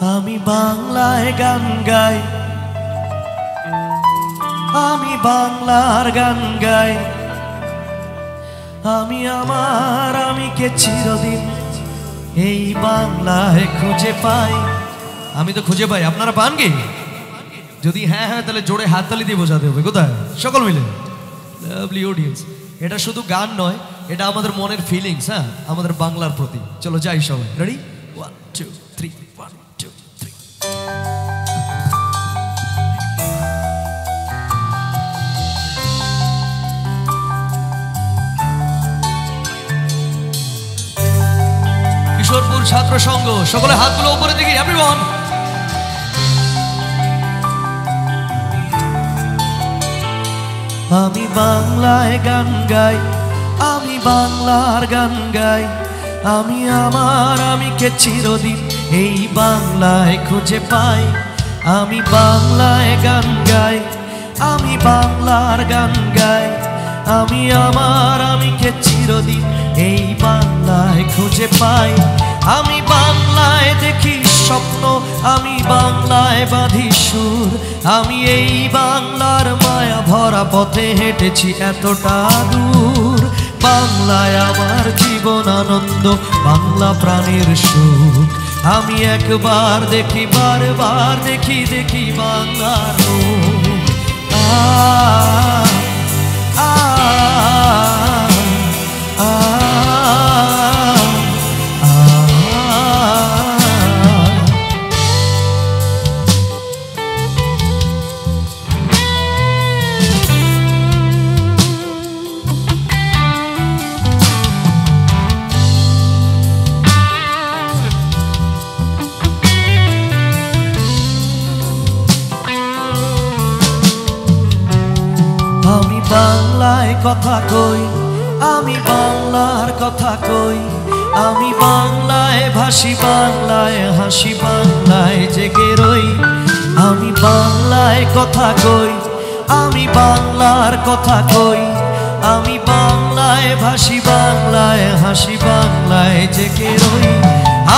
আমি বাংলায় গান গাই, আমি বাংলার গান গাই, আমি আমার আমিকে চিরদিন এই বাংলায় খুঁজে পাই। আমি তো খুঁজে পাই, আপনারা পান কি? যদি হ্যাঁ হ্যাঁ তাহলে জোরে হাততালি দিয়ে বোঝাতে হবে। কোথায়? সকল মিলে। লাভলি অডিয়েন্স, এটা শুধু গান নয়, এটা আমাদের মনের ফিলিংস। হ্যাঁ, আমাদের বাংলার প্রতি। চলো যাই সবাই, রেডি? 1 2 3 1 2 3। কিশোরপুর ছাত্র সংঘ, সকলে হাতগুলো উপরে দেখি। এভরিওয়ান, আমি বাংলায় গান গাই, আমি বাংলার গান গাই, আমি আমার আমিকে চিরদিন এই বাংলায় খুঁজে পাই। আমি বাংলায় গান গাই, আমি বাংলার গান গাই, আমি আমার আমিকে চিরদিন এই বাংলায় খুঁজে পাই। আমি বাংলায় দেখি স্বপ্ন, আমি বাংলায় বাঁধি সুর, আমি এই বাংলার মায়া ভরা পথে হেঁটেছি এতটা দূর। বাংলায় আমার জীবন আনন্দ, বাংলা প্রাণের সুখ, আমি একবার দেখি বারবার দেখি দেখি বাংলার রূপ। আমি বাংলায় কথা কই, আমি বাংলার কথা কই, আমি বাংলায় ভাসি, বাংলায় হাসি, বাংলায় জেগে রই। আমি বাংলায় কথা কই, আমি বাংলার কথা কই, আমি বাংলায় ভাসি, বাংলায় হাসি, বাংলায় জেগে রই।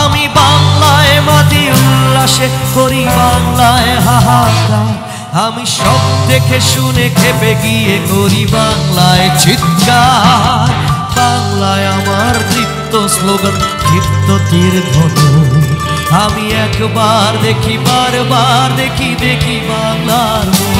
আমি বাংলায় মাতি উল্লাসে করি, বাংলায় হাহাকার, আমি সব দেখে শুনে খেপে গিয়ে করি বাংলায় চিৎকার। বাংলায় আমার নৃত্য স্লোগান, কীর্ত তীর ধনু, আমি একবার দেখি বারবার দেখি দেখি বাংলার মুখ।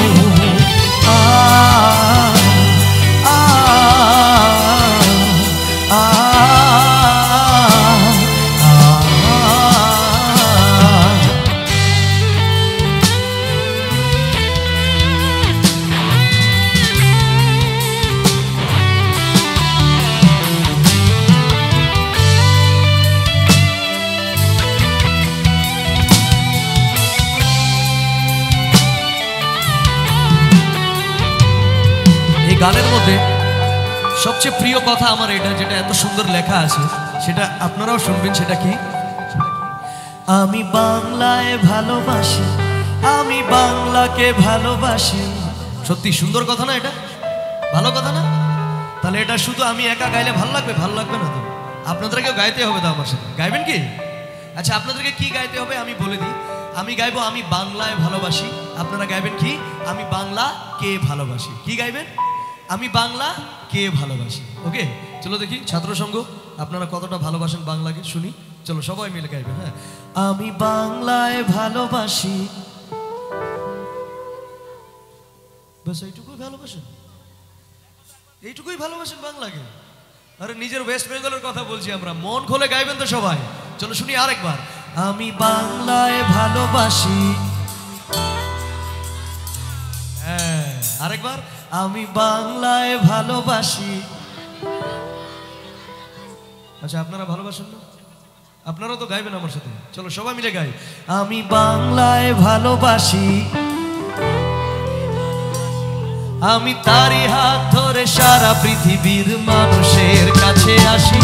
গানের মধ্যে সবচেয়ে প্রিয় কথা আমার এটা, যেটা এত সুন্দর লেখা আছে, সেটা আপনারাও শুনবেন। সেটা কি? আমি বাংলায় ভালোবাসি, আমি বাংলাকে ভালোবাসি। সত্যি সুন্দর কথা না? এটা ভালো কথা না? তাহলে এটা শুধু আমি একা গাইলে ভালো লাগবে? ভালো লাগবে না তো, আপনাদেরকেও গাইতে হবে। তো আমার সাথে গাইবেন কি? আচ্ছা, আপনাদেরকে কি গাইতে হবে আমি বলে দিই। আমি গাইবো আমি বাংলায় ভালোবাসি, আপনারা গাইবেন কি? আমি বাংলা কে ভালোবাসি। কি গাইবেন? আমি বাংলা কে ভালোবাসি। ওকে, চলো দেখি ছাত্র সংঘ আপনারা কতটা ভালোবাসেন বাংলাকে, শুনি। চলো সবাই মিলে গাইবেন। হ্যাঁ, আমি বাংলায় ভালোবাসি, বাস এইটুকুই ভালোবাসেন, এইটুকুই ভালোবাসেন বাংলাকে। আরে নিজের ওয়েস্ট বেঙ্গলের কথা বলছি আমরা, মন খুলে গাইবেন তো সবাই। চলো শুনি আরেকবার। আমি বাংলায় ভালোবাসি, হ্যাঁ আরেকবার। আমি বাংলায় ভালোবাসি। আচ্ছা, আপনারা ভালোবাসেন না? আপনারাও তো গাইবেন আমার সাথে। চলো সবাই মিলে গাই। আমি বাংলায় ভালোবাসি, আমি তারই হাত ধরে সারা পৃথিবীর মানুষের কাছে আসি।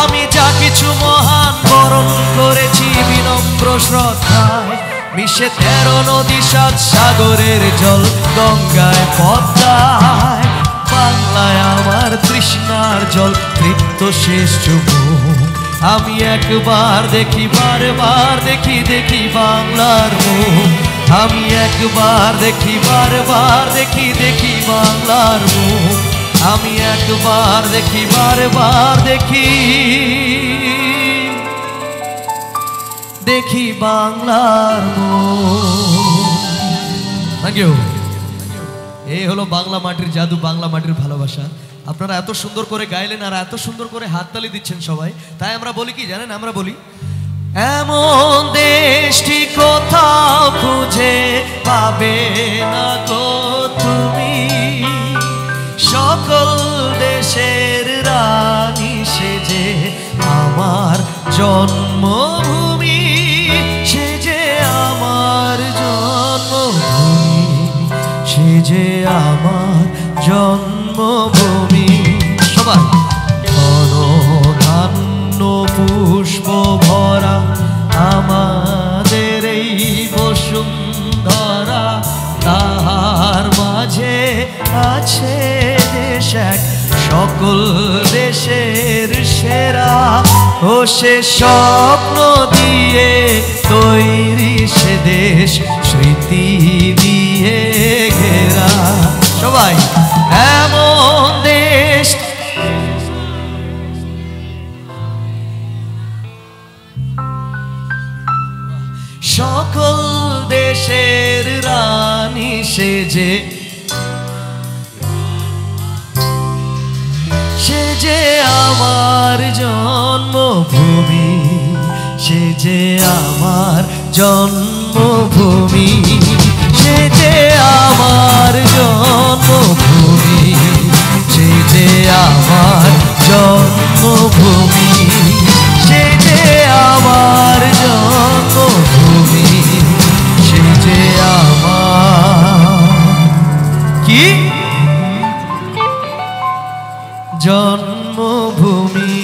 আমি যা কিছু মহান বরণ করেছি বিনম্র শ্রদ্ধায়, মিশে 13 নদী 7 সাগরের জল, গঙ্গায় পদ্মায়। বাংলায় আমার তৃষ্ণার জল, তৃপ্ত শেষ যুবক, আমি একবার দেখি বারবার দেখি দেখি বাংলার মুখ, আমি একবার দেখি বারবার দেখি দেখি বাংলার মুখ, আমি একবার দেখি বারবার দেখি দেখি বাংলার মুখ। Thank you. এই হলো বাংলা মাটির জাদু, বাংলা মাটির ভালোবাসা। আপনারা এত সুন্দর করে গাইলেন আর এত সুন্দর করে হাততালি দিচ্ছেন সবাই, তাই আমরা বলি কি জানেন, আমরা বলি এমন দেশটি কোথাও খুঁজে পাবে না গো তুমি, সকল দেশের রানী সেজে আমার জন্মভূমি, সেজে আমার জন্মভূমি, সেজে আমার জন্মভূমি। সবাই ধন্য পুষ্প ভরা আমাদের এই বসুন্ধরা, তাহার মাঝে আছে দেশ এক সকল দেশের সেরা, ও সে স্বপ্ন দিয়ে তৈরি সে দেশ স্মৃতি দিয়ে ঘেরা। সবাই এমন দেশ সকল দেশের রানী সেজে, সেজে আমার জন্মভূমি, সেজে আমার জন্মভূমি, সেজে আমার জন্মভূমি, সেজে আমার জন্মভূমি, সেজে আমার জন্মভূমি, সেজে আমার কি জন্মভূমি।